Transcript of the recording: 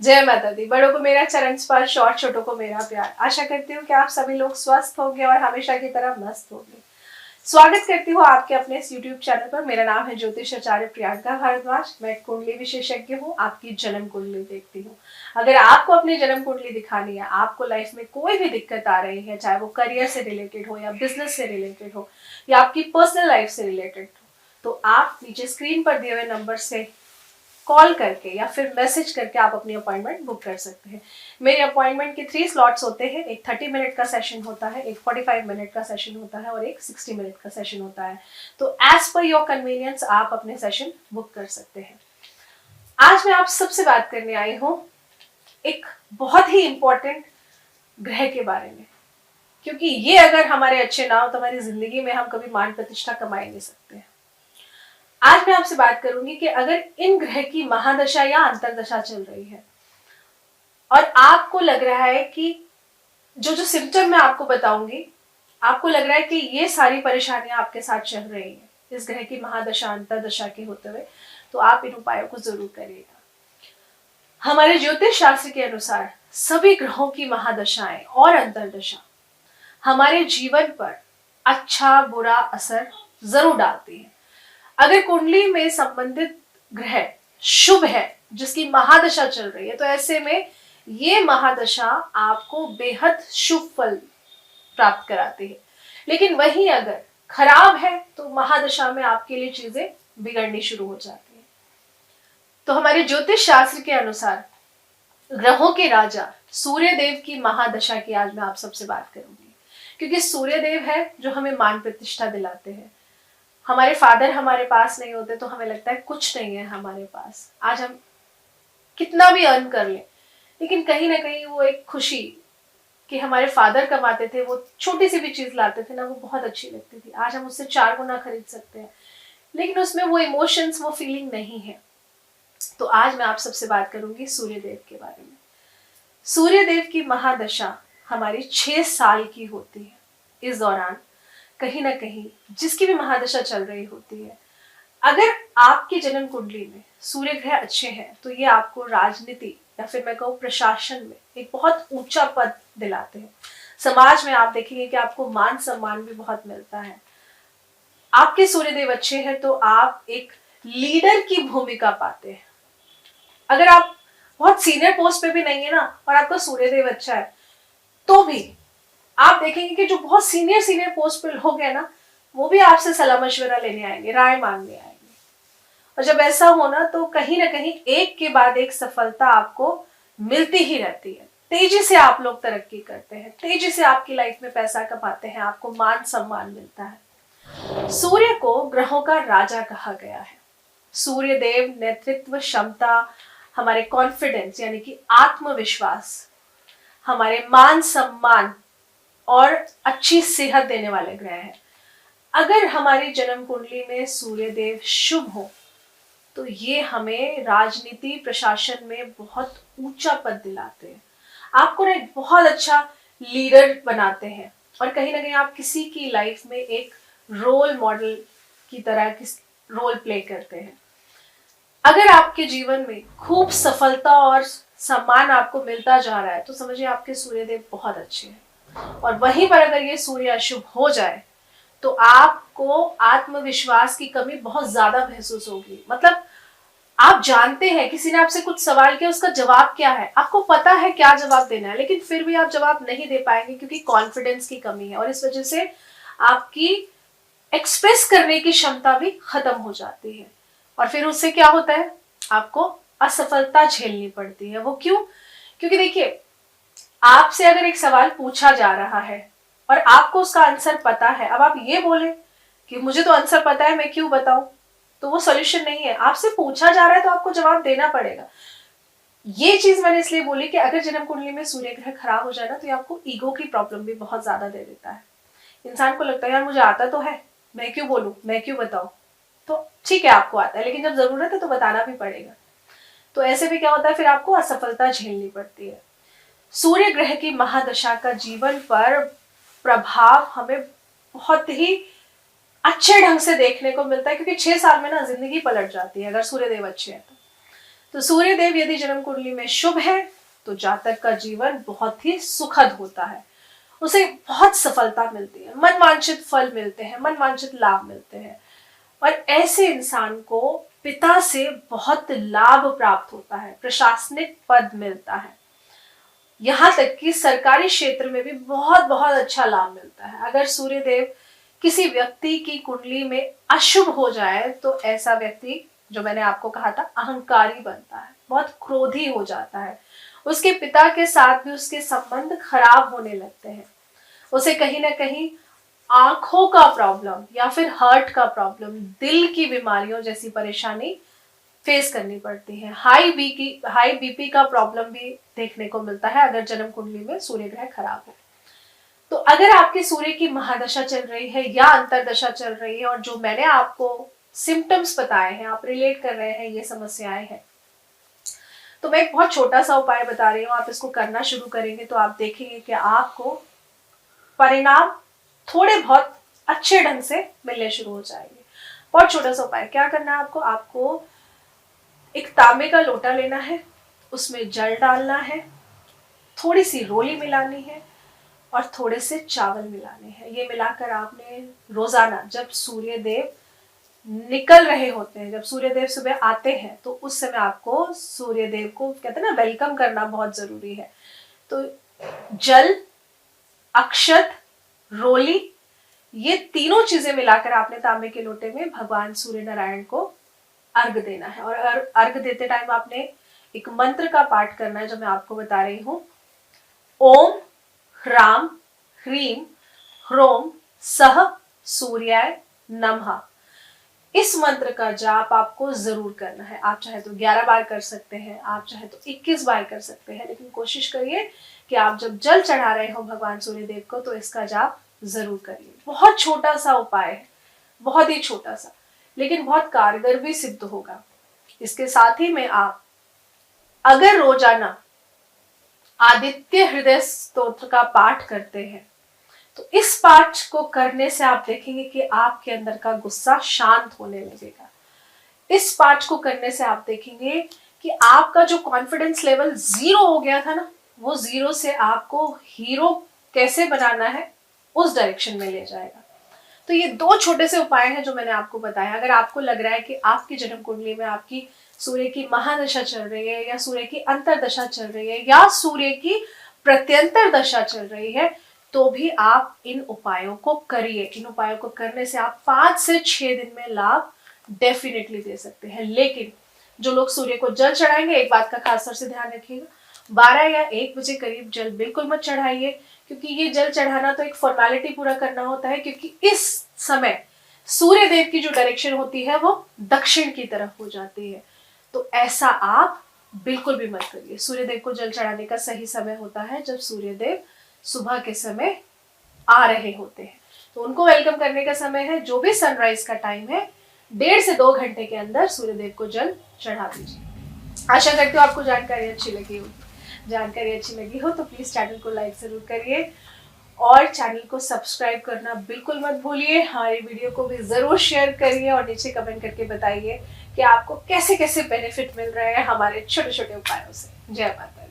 जय माता दी। बड़ों को मेरा चरण स्पर्श और छोटों को मेरा प्यार। आशा करती हूँ कि आप सभी लोग स्वस्थ होंगे और हमेशा की तरह मस्त होंगे। स्वागत करती हूँ आपके अपने इस YouTube चैनल पर। मेरा नाम है ज्योतिष आचार्य प्रियंका भारद्वाज। मैं कुंडली विशेषज्ञ हूँ, आपकी जन्म कुंडली देखती हूँ। अगर आपको अपनी जन्म कुंडली दिखानी है, आपको लाइफ में कोई भी दिक्कत आ रही है, चाहे वो करियर से रिलेटेड हो या बिजनेस से रिलेटेड हो या आपकी पर्सनल लाइफ से रिलेटेड हो, तो आप नीचे स्क्रीन पर दिए हुए नंबर से कॉल करके या फिर मैसेज करके आप अपनी अपॉइंटमेंट बुक कर सकते हैं। मेरे अपॉइंटमेंट के 3 स्लॉट्स होते हैं। एक 30 मिनट का सेशन होता है, एक 45 मिनट का सेशन होता है और एक 60 मिनट का सेशन होता है। तो एज पर योर कन्वीनियंस आप अपने सेशन बुक कर सकते हैं। आज मैं आप सबसे बात करने आई हूँ एक बहुत ही इंपॉर्टेंट ग्रह के बारे में, क्योंकि ये अगर हमारे अच्छे ना हो तो हमारी जिंदगी में हम कभी मान प्रतिष्ठा कमा ही नहीं सकते हैं। आज मैं आपसे बात करूंगी कि अगर इन ग्रह की महादशा या अंतरदशा चल रही है और आपको लग रहा है कि जो जो सिम्टम मैं आपको बताऊंगी, आपको लग रहा है कि ये सारी परेशानियां आपके साथ चल रही हैं इस ग्रह की महादशा अंतरदशा के होते हुए, तो आप इन उपायों को जरूर करिएगा। हमारे ज्योतिष शास्त्र के अनुसार सभी ग्रहों की महादशाएं और अंतरदशा हमारे जीवन पर अच्छा बुरा असर जरूर डालती है। अगर कुंडली में संबंधित ग्रह शुभ है, जिसकी महादशा चल रही है, तो ऐसे में ये महादशा आपको बेहद शुभ फल प्राप्त कराती है। लेकिन वहीं अगर खराब है तो महादशा में आपके लिए चीजें बिगड़नी शुरू हो जाती है। तो हमारे ज्योतिष शास्त्र के अनुसार ग्रहों के राजा सूर्य देव की महादशा की आज मैं आप सबसे बात करूंगी, क्योंकि सूर्य देव है जो हमें मान प्रतिष्ठा दिलाते हैं। हमारे फादर हमारे पास नहीं होते तो हमें लगता है कुछ नहीं है हमारे पास, आज हम कितना भी अर्न कर लें, लेकिन कहीं ना कहीं वो एक खुशी कि हमारे फादर कमाते थे, वो छोटी सी भी चीज लाते थे ना, वो बहुत अच्छी लगती थी। आज हम उससे 4 गुना खरीद सकते हैं, लेकिन उसमें वो इमोशंस, वो फीलिंग नहीं है। तो आज मैं आप सबसे बात करूंगी सूर्य देव के बारे में। सूर्य देव की महादशा हमारी 6 साल की होती है। इस दौरान कहीं ना कहीं जिसकी भी महादशा चल रही होती है, अगर आपकी जन्म कुंडली में सूर्य ग्रह अच्छे हैं तो ये आपको राजनीति या फिर मैं कहूँ प्रशासन में एक बहुत ऊंचा पद दिलाते हैं। समाज में आप देखेंगे कि आपको मान सम्मान भी बहुत मिलता है। आपके सूर्यदेव अच्छे हैं तो आप एक लीडर की भूमिका पाते हैं। अगर आप बहुत सीनियर पोस्ट पे भी नहीं है ना और आपका सूर्यदेव अच्छा है, तो भी आप देखेंगे कि जो बहुत सीनियर पोस्ट पे लोग हैं ना, वो भी आपसे सलाह मशवरा लेने आएंगे, राय मांगने आएंगे। और जब ऐसा हो ना, तो कहीं ना कहीं एक के बाद एक सफलता आपको मिलती ही रहती है। तेजी से आप लोग तरक्की करते हैं, तेजी से आपकी लाइफ में पैसा कमाते हैं, आपको मान सम्मान मिलता है। सूर्य को ग्रहों का राजा कहा गया है। सूर्य देव नेतृत्व क्षमता, हमारे कॉन्फिडेंस यानी कि आत्मविश्वास, हमारे मान सम्मान और अच्छी सेहत देने वाले ग्रह हैं। अगर हमारी जन्म कुंडली में सूर्य देव शुभ हो तो ये हमें राजनीति प्रशासन में बहुत ऊंचा पद दिलाते हैं, आपको ना एक बहुत अच्छा लीडर बनाते हैं और कहीं ना कहीं आप किसी की लाइफ में एक रोल मॉडल की तरह रोल प्ले करते हैं। अगर आपके जीवन में खूब सफलता और सम्मान आपको मिलता जा रहा है तो समझिए आपके सूर्यदेव बहुत अच्छे हैं। और वहीं पर अगर ये सूर्य अशुभ हो जाए तो आपको आत्मविश्वास की कमी बहुत ज्यादा महसूस होगी। मतलब आप जानते हैं किसी ने आपसे कुछ सवाल किया, उसका जवाब क्या है, आपको पता है क्या जवाब देना है, लेकिन फिर भी आप जवाब नहीं दे पाएंगे क्योंकि कॉन्फिडेंस की कमी है और इस वजह से आपकी एक्सप्रेस करने की क्षमता भी खत्म हो जाती है और फिर उससे क्या होता है, आपको असफलता झेलनी पड़ती है। वो क्यों? क्योंकि देखिए, आपसे अगर एक सवाल पूछा जा रहा है और आपको उसका आंसर पता है, अब आप ये बोले कि मुझे तो आंसर पता है, मैं क्यों बताऊं, तो वो सॉल्यूशन नहीं है। आपसे पूछा जा रहा है तो आपको जवाब देना पड़ेगा। ये चीज मैंने इसलिए बोली कि अगर जन्म कुंडली में सूर्य ग्रह खराब हो जाए ना, तो ये आपको ईगो की प्रॉब्लम भी बहुत ज्यादा दे देता है। इंसान को लगता है यार मुझे आता तो है, मैं क्यों बोलूं, मैं क्यों बताऊं। तो ठीक है आपको आता है, लेकिन जब जरूरत है तो बताना भी पड़ेगा। तो ऐसे भी क्या होता है, फिर आपको असफलता झेलनी पड़ती है। सूर्य ग्रह की महादशा का जीवन पर प्रभाव हमें बहुत ही अच्छे ढंग से देखने को मिलता है, क्योंकि 6 साल में ना जिंदगी पलट जाती है अगर सूर्यदेव अच्छे हैं तो। तो सूर्य देव यदि जन्म कुंडली में शुभ है तो जातक का जीवन बहुत ही सुखद होता है, उसे बहुत सफलता मिलती है, मनवांछित फल मिलते हैं, मनवांछित लाभ मिलते हैं, और ऐसे इंसान को पिता से बहुत लाभ प्राप्त होता है, प्रशासनिक पद मिलता है, यहाँ तक कि सरकारी क्षेत्र में भी बहुत बहुत अच्छा लाभ मिलता है। अगर सूर्यदेव किसी व्यक्ति की कुंडली में अशुभ हो जाए तो ऐसा व्यक्ति, जो मैंने आपको कहा था, अहंकारी बनता है, बहुत क्रोधी हो जाता है, उसके पिता के साथ भी उसके संबंध खराब होने लगते हैं, उसे कहीं ना कहीं आंखों का प्रॉब्लम या फिर हार्ट का प्रॉब्लम, दिल की बीमारियों जैसी परेशानी फेस करनी पड़ती है। हाई बीपी का प्रॉब्लम भी देखने को मिलता है अगर जन्म कुंडली में सूर्य ग्रह खराब है। तो अगर आपके सूर्य की महादशा चल रही है या अंतरदशा चल रही है और जो मैंने आपको सिम्टम्स बताए हैं, आप रिलेट कर रहे हैं ये समस्याएं हैं, तो मैं एक बहुत छोटा सा उपाय बता रही हूँ, आप इसको करना शुरू करेंगे तो आप देखेंगे कि आपको परिणाम थोड़े बहुत अच्छे ढंग से मिलने शुरू हो जाएंगे। बहुत छोटा सा उपाय, क्या करना है आपको एक तांबे का लोटा लेना है, उसमें जल डालना है, थोड़ी सी रोली मिलानी है और थोड़े से चावल मिलाने हैं। ये मिलाकर आपने रोजाना, जब सूर्य देव निकल रहे होते हैं, जब सूर्य देव सुबह आते हैं, तो उस समय आपको सूर्य देव को, कहते हैं ना, वेलकम करना बहुत जरूरी है। तो जल, अक्षत, रोली, ये तीनों चीजें मिलाकर आपने तांबे के लोटे में भगवान सूर्य नारायण को अर्घ देना है। और अर्घ देते टाइम आपने एक मंत्र का पाठ करना है जो मैं आपको बता रही हूं। ओम ह्राम ह्रीम ह्रोम सह सूर्याय नमः। इस मंत्र का जाप आपको जरूर करना है। आप चाहे तो 11 बार कर सकते हैं, आप चाहे तो 21 बार कर सकते हैं, लेकिन कोशिश करिए कि आप जब जल चढ़ा रहे हो भगवान सूर्यदेव को तो इसका जाप जरूर करिए। बहुत छोटा सा उपाय है, बहुत ही छोटा सा, लेकिन बहुत कारगर भी सिद्ध होगा। इसके साथ ही में आप अगर रोजाना आदित्य हृदय स्तोत्र का पाठ करते हैं तो इस पाठ को करने से आप देखेंगे कि आपके अंदर का गुस्सा शांत होने लगेगा। इस पाठ को करने से आप देखेंगे कि आपका जो कॉन्फिडेंस लेवल 0 हो गया था ना, वो 0 से आपको हीरो कैसे बनाना है उस डायरेक्शन में ले जाएगा। तो ये 2 छोटे से उपाय हैं जो मैंने आपको बताया। अगर आपको लग रहा है कि आपकी जन्म कुंडली में आपकी सूर्य की महादशा चल रही है या सूर्य की अंतरदशा चल रही है या सूर्य की प्रत्यंतर दशा चल रही है, तो भी आप इन उपायों को करिए। इन उपायों को करने से आप 5 से 6 दिन में लाभ डेफिनेटली दे सकते हैं। लेकिन जो लोग सूर्य को जल चढ़ाएंगे, एक बात का खास तौर से ध्यान रखिएगा, 12 या 1 बजे करीब जल बिल्कुल मत चढ़ाइए, क्योंकि ये जल चढ़ाना तो एक फॉर्मेलिटी पूरा करना होता है, क्योंकि इस समय सूर्य देव की जो डायरेक्शन होती है वो दक्षिण की तरफ हो जाती है। तो ऐसा आप बिल्कुल भी मत करिए। सूर्य देव को जल चढ़ाने का सही समय होता है जब सूर्य देव सुबह के समय आ रहे होते हैं, तो उनको वेलकम करने का समय है जो भी सनराइज का टाइम है, 1.5 से 2 घंटे के अंदर सूर्य देव को जल चढ़ा दीजिए। आशा करती हूँ आपको जानकारी अच्छी लगी होगी। जानकारी अच्छी लगी हो तो प्लीज चैनल को लाइक जरूर करिए और चैनल को सब्सक्राइब करना बिल्कुल मत भूलिए। हमारी वीडियो को भी जरूर शेयर करिए और नीचे कमेंट करके बताइए कि आपको कैसे कैसे बेनिफिट मिल रहे हैं हमारे छोटे छोटे उपायों से। जय माता दी।